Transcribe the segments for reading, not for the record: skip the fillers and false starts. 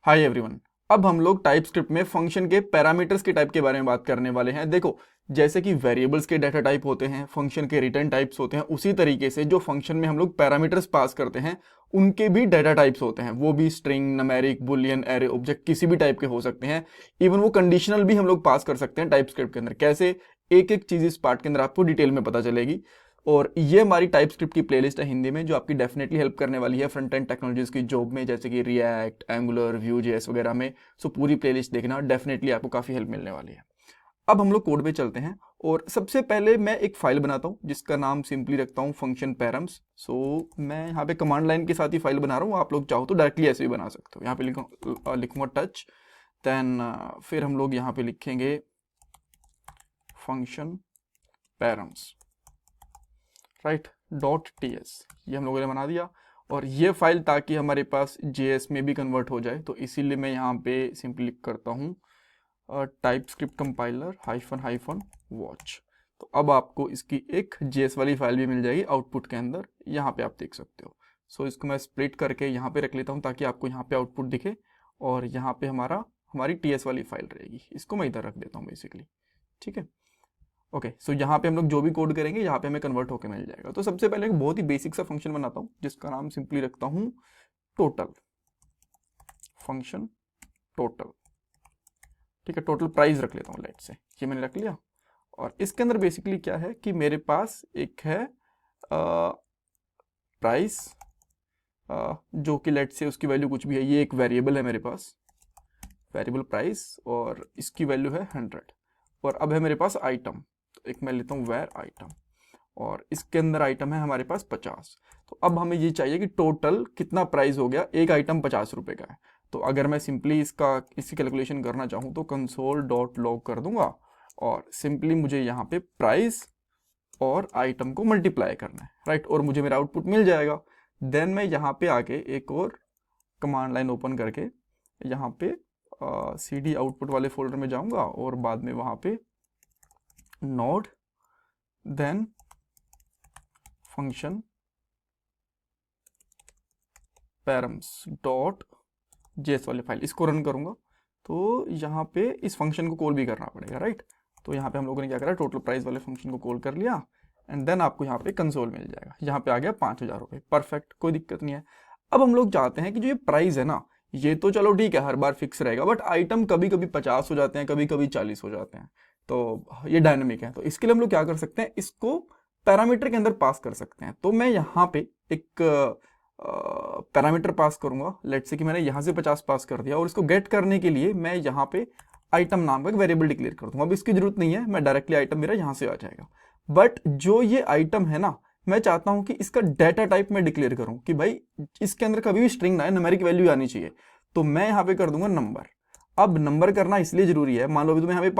Hi everyone. अब हम लोग टाइपस्क्रिप्ट में फंक्शन के पैरामीटर्स के टाइप के बारे में बात करने वाले हैं। देखो, जैसे कि वेरिएबल्स के डाटा टाइप होते हैं, फंक्शन के रिटर्न टाइप्स होते हैं, उसी तरीके से जो फंक्शन में हम लोग पैरामीटर्स पास करते हैं उनके भी डाटा टाइप्स होते हैं। वो भी string, numeric, Boolean, array, object किसी भी टाइप के हो सकते हैं। इवन वो कंडीशनल भी हम लोग पास कर सकते हैं टाइपस्क्रिप्ट के अंदर। कैसे, एक एक चीज इस पार्ट के अंदर आपको डिटेल में पता चलेगी। और ये हमारी टाइपस्क्रिप्ट की प्लेलिस्ट है हिंदी में, जो आपकी डेफिनेटली हेल्प करने वाली है फ्रंट एंड टेक्नोलॉजीज की जॉब में, जैसे कि रिएक्ट, एंगुलर, व्यू जेएस वगैरह में। सो पूरी प्लेलिस्ट देखना, डेफिनेटली आपको काफ़ी हेल्प मिलने वाली है। अब हम लोग कोड पे चलते हैं और सबसे पहले मैं एक फाइल बनाता हूँ जिसका नाम सिंपली रखता हूँ फंक्शन पैरम्स। सो मैं यहाँ पे कमांड लाइन के साथ ही फाइल बना रहा हूँ, आप लोग चाहो तो डायरेक्टली ऐसे भी बना सकते हो। यहाँ पे लिखूंगा टच, देन फिर हम लोग यहाँ पे लिखेंगे function params, right, dot TS. ये हम लोगों ने बना दिया। और ये फाइल ताकि हमारे पास जेएस में भी कन्वर्ट हो जाए, तो इसीलिए मैं यहाँ पे सिंपली करता हूँ TypeScript compiler hyphen hyphen watch. तो अब आपको इसकी एक जेएस वाली फाइल भी मिल जाएगी आउटपुट के अंदर, यहाँ पे आप देख सकते हो। सो इसको मैं स्प्लिट करके यहाँ पे रख लेता हूँ ताकि आपको यहाँ पे आउटपुट दिखे, और यहाँ पे हमारी टीएस वाली फाइल रहेगी। इसको मैं इधर रख देता हूँ बेसिकली, ठीक है। ओके, सो यहाँ पे हम लोग जो भी कोड करेंगे यहाँ पे हमें कन्वर्ट होकर मिल जाएगा। तो सबसे पहले एक बहुत ही बेसिक सा फंक्शन बनाता हूँ जिसका नाम सिंपली रखता हूँ टोटल, फंक्शन टोटल, ठीक है। टोटल प्राइस रख लेता हूँ, लेट से, ये मैंने रख लिया। और इसके अंदर बेसिकली क्या है कि मेरे पास एक है प्राइस, जो कि लेट से उसकी वैल्यू कुछ भी है। ये एक वेरिएबल है मेरे पास, वेरिएबल प्राइस, और इसकी वैल्यू है 100। और अब है मेरे पास आइटम, तो एक मैं लेता हूँ वेर आइटम, और इसके अंदर आइटम है हमारे पास 50। तो अब हमें ये चाहिए कि टोटल कितना प्राइस हो गया। एक आइटम 50 रुपए का है, तो अगर मैं सिंपली इसकी कैलकुलेशन करना चाहूँ तो कंसोल डॉट लॉग कर दूंगा, और सिंपली मुझे यहाँ पे प्राइस और आइटम को मल्टीप्लाई करना है, राइट, और मुझे मेरा आउटपुट मिल जाएगा। देन मैं यहाँ पे आके एक और कमांड लाइन ओपन करके यहाँ पे सी डी आउटपुट वाले फोल्डर में जाऊंगा, और बाद में वहाँ पे node, then function params dot JS वाली फाइल, इसको रन करूंगा। तो यहाँ पे इस फंक्शन को कॉल भी करना पड़ेगा, राइट। तो यहाँ पे हम लोगों ने क्या करा, टोटल प्राइस वाले फंक्शन को कॉल कर लिया, एंड देन आपको यहाँ पे कंसोल मिल जाएगा। यहाँ पे आ गया 5000 रुपये, परफेक्ट, कोई दिक्कत नहीं है। अब हम लोग चाहते हैं कि जो ये प्राइस है ना, ये तो चलो ठीक है, हर बार फिक्स रहेगा, बट आइटम कभी कभी 50 हो जाते हैं, कभी कभी 40 हो जाते हैं। तो ये डायनेमिक है, तो इसके लिए हम लोग क्या कर सकते हैं, इसको पैरामीटर के अंदर पास कर सकते हैं। तो मैं यहाँ पे एक पैरामीटर पास करूंगा। लेट से कि मैंने यहाँ से 50 पास कर दिया, और इसको गेट करने के लिए मैं यहाँ पे आइटम नाम का एक वेरिएबल डिक्लेयर कर दूंगा। अब इसकी जरूरत नहीं है, मैं डायरेक्टली आइटम मेरा यहाँ से आ जाएगा। बट जो ये आइटम है ना, मैं चाहता हूँ कि इसका डाटा टाइप मैं डिक्लेयर करूँ कि भाई इसके अंदर कभी भी स्ट्रिंग ना है, न्यूमेरिक वैल्यू आनी चाहिए। तो मैं यहाँ पे कर दूंगा नंबर। अब नंबर करना इसलिए जरूरी है, मान लो अभी तो मैं यहाँ पे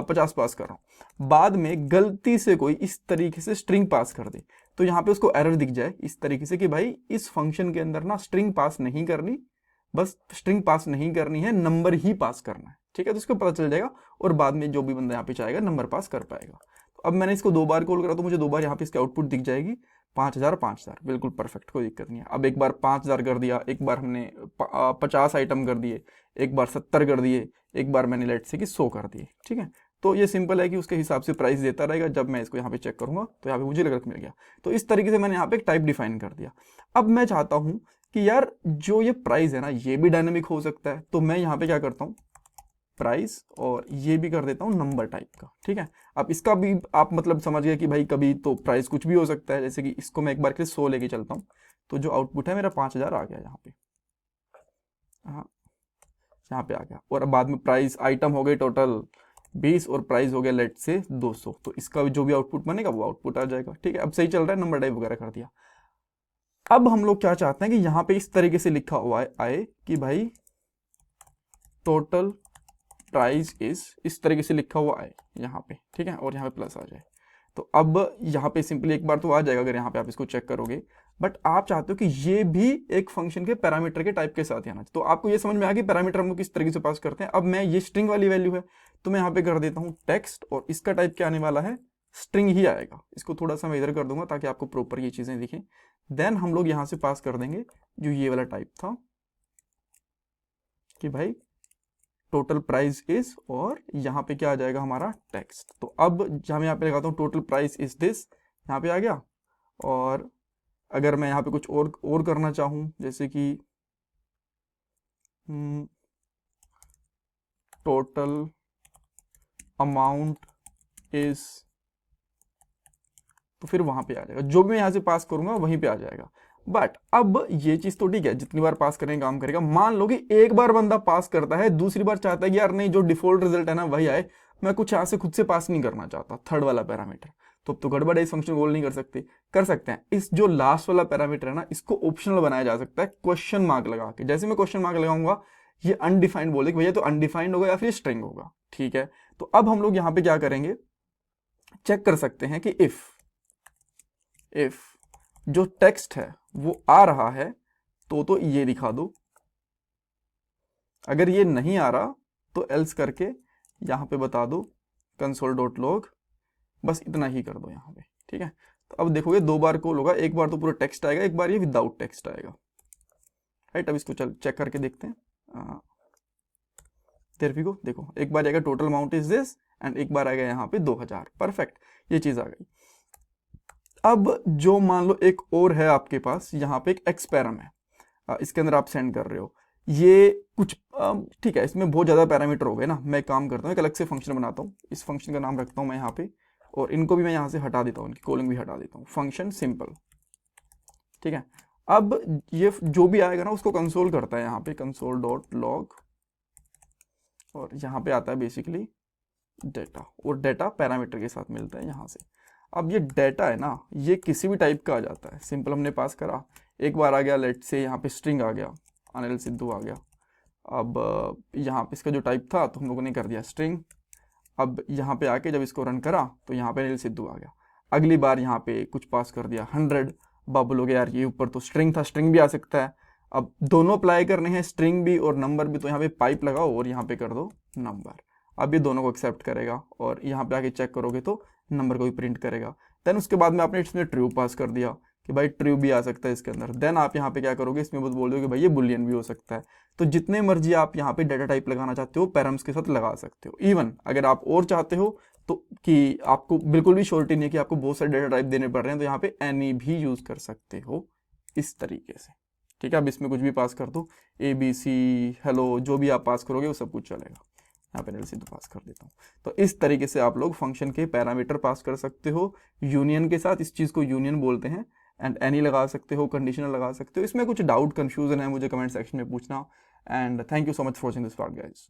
50 पास कर रहा हूँ, बाद में गलती से कोई इस तरीके से स्ट्रिंग पास कर दे, तो यहाँ पे उसको एरर दिख जाए इस तरीके से कि भाई इस फंक्शन के अंदर ना स्ट्रिंग पास नहीं करनी, बस स्ट्रिंग पास नहीं करनी है, नंबर ही पास करना है, ठीक है। तो इसको पता चल जाएगा, और बाद में जो भी बंदा यहाँ पे चाहेगा नंबर पास कर पाएगा। तो अब मैंने इसको 2 बार कॉल करा, तो मुझे 2 बार यहाँ पे इसकी आउटपुट दिख जाएगी, 5000 5000, बिल्कुल परफेक्ट, कोई दिक्कत नहीं है। अब एक बार 5000 कर दिया, एक बार हमने 50 आइटम कर दिए, एक बार 70 कर दिए, एक बार मैंने लेट से कि 100 कर दिए, ठीक है। तो ये सिंपल है कि उसके हिसाब से प्राइस देता रहेगा। जब मैं इसको यहाँ पे चेक करूंगा तो यहाँ पे मुझे लग मिल गया। तो इस तरीके से मैंने यहाँ पे एक टाइप डिफाइन कर दिया। अब मैं चाहता हूँ कि यार जो ये प्राइस है ना, ये भी डायनेमिक हो सकता है, तो मैं यहाँ पे क्या करता हूँ, प्राइस, और ये भी कर देता हूँ नंबर टाइप का, ठीक है। अब इसका भी आप मतलब समझ गए कि भाई कभी तो प्राइस कुछ भी हो सकता है। जैसे कि इसको मैं एक बार के लिए 100 लेके चलता हूँ, तो जो आउटपुट है मेरा 5000 आ गया यहाँ पे, हाँ, यहाँ पे आ गया। और अब बाद में प्राइस, आइटम हो गए टोटल 20, और प्राइस हो गया लेट से 200, तो इसका जो भी आउटपुट बनेगा वो आउटपुट आ जाएगा, ठीक है। अब सही चल रहा है, नंबर टाइप वगैरह कर दिया। अब हम लोग क्या चाहते हैं कि यहाँ पे इस तरीके से लिखा हुआ आए कि भाई टोटल प्राइस इज, इस तरीके से लिखा हुआ आए यहाँ पे, ठीक है, और यहाँ पे प्लस आ जाए। तो अब यहाँ पे सिंपली एक बार तो आ जाएगा अगर यहाँ पे आप इसको चेक करोगे, बट आप चाहते हो कि ये भी एक फंक्शन के पैरामीटर के टाइप के साथ आना। तो आपको ये समझ में आ गया पैरामीटर हम लोग किस तरीके से पास करते हैं। अब मैं ये स्ट्रिंग वाली वैल्यू है, तो मैं यहाँ पे कर देता हूँ टेक्स्ट, और इसका टाइप क्या आने वाला है, स्ट्रिंग ही आएगा। इसको थोड़ा सा मैं इधर कर दूंगा ताकि आपको प्रॉपर ये चीजें दिखें। देन हम लोग यहाँ से पास कर देंगे जो ये वाला टाइप था, कि भाई टोटल प्राइस इज, और यहाँ पे क्या आ जाएगा हमारा टेक्स्ट। तो अब हम यहाँ पे लगाता हूँ टोटल प्राइस इज दिस, यहाँ पे आ गया। और अगर मैं यहाँ पे कुछ और करना चाहूँ, जैसे कि टोटल अमाउंट इज, तो फिर वहां पे आ जाएगा, जो भी मैं यहाँ से पास करूंगा वहीं पे आ जाएगा। बट अब ये चीज तो ठीक है, जितनी बार पास करेंगे काम करेगा। मान लो कि एक बार बंदा पास करता है, दूसरी बार चाहता है कि यार नहीं, जो डिफॉल्ट रिजल्ट है ना वही आए, मैं कुछ यहाँ से खुद से पास नहीं करना चाहता थर्ड वाला पैरामीटर, तो अब तो गड़बड़ है, इस फंक्शन कॉल नहीं कर सकते। कर सकते हैं, इस जो लास्ट वाला पैरामीटर है ना, इसको ऑप्शनल बनाया जा सकता है क्वेश्चन मार्क लगा के। जैसे मैं क्वेश्चन मार्क लगाऊंगा, ये अनडिफाइंड बोले कि भैया तो अनडिफाइंड होगा या फिर स्ट्रिंग होगा, ठीक है। तो अब हम लोग यहाँ पे क्या करेंगे, चेक कर सकते हैं कि इफ जो टेक्स्ट है वो आ रहा है तो ये दिखा दो, अगर ये नहीं आ रहा तो एल्स करके यहां पे बता दो console.log, बस इतना ही कर दो यहाँ पे, ठीक है। तो अब देखोगे 2 बार कॉल होगा, एक बार तो पूरा टेक्स्ट आएगा, एक बार ये विदाउट टेक्स्ट आएगा, राइट। अब इसको चल चेक करके देखते हैं। देयर वी गो, देखो एक बार आएगा total amount is this, and एक बार आएगा यहाँ पे 2000, परफेक्ट, ये चीज आ गई। अब जो मान लो एक और है आपके पास, यहाँ पे एक एक्सपेरम है, इसके अंदर आप सेंड कर रहे हो, ये कुछ ठीक है, इसमें बहुत ज़्यादा पैरामीटर हो गए ना। मैं एक काम करता हूँ, एक अलग से फंक्शन बनाता हूँ, इस फंक्शन का नाम रखता हूँ मैं यहाँ पे, और इनको भी मैं यहाँ से हटा देता हूँ, इनकी कॉलिंग भी हटा देता हूँ, फंक्शन सिंपल, ठीक है। अब ये जो भी आएगा ना उसको कंसोल करता है यहाँ पे, console.log, और यहाँ पे आता है बेसिकली डेटा, और डेटा पैरामीटर के साथ मिलता है यहाँ से। अब ये डेटा है ना, ये किसी भी टाइप का आ जाता है, सिंपल हमने पास करा, एक बार आ गया, लेट से यहाँ पे स्ट्रिंग आ गया, अनिल सिद्धू आ गया। अब यहाँ पे इसका जो टाइप था तो हम लोगों ने कर दिया स्ट्रिंग। अब यहाँ पे आके जब इसको रन करा तो यहाँ पे अनिल सिद्धू आ गया। अगली बार यहाँ पे कुछ पास कर दिया 100, अब बोलोगे यार ये ऊपर तो स्ट्रिंग था, स्ट्रिंग भी आ सकता है। अब दोनों अप्लाई करने हैं, स्ट्रिंग भी और नंबर भी, तो यहाँ पे पाइप लगाओ और यहाँ पे कर दो नंबर। अब ये दोनों को एक्सेप्ट करेगा, और यहाँ पे आके चेक करोगे तो नंबर को भी प्रिंट करेगा। देन उसके बाद में आपने इसमें ट्रू पास कर दिया कि भाई ट्रू भी आ सकता है इसके अंदर। देन आप यहाँ पे क्या करोगे, इसमें बोल दोगे भाई ये बुलियन भी हो सकता है। तो जितने मर्जी आप यहाँ पे डाटा टाइप लगाना चाहते हो पैरम्स के साथ लगा सकते हो। इवन अगर आप और चाहते हो तो कि आपको बिल्कुल भी श्योरिटी नहीं है कि आपको बहुत सारे डाटा टाइप देने पड़ रहे हैं, तो यहाँ पे एनी भी यूज कर सकते हो इस तरीके से, ठीक है। अब इसमें कुछ भी पास कर दो, ABC, हेलो, जो भी आप पास करोगे वो सब कुछ चलेगा। यहाँ पे सीधे पास कर देता हूँ। तो इस तरीके से आप लोग फंक्शन के पैरामीटर पास कर सकते हो यूनियन के साथ, इस चीज़ को यूनियन बोलते हैं। एंड एनी लगा सकते हो, कंडीशनल लगा सकते हो। इसमें कुछ डाउट कंफ्यूजन है मुझे कमेंट सेक्शन में पूछना। And thank you so much for watching this part guys.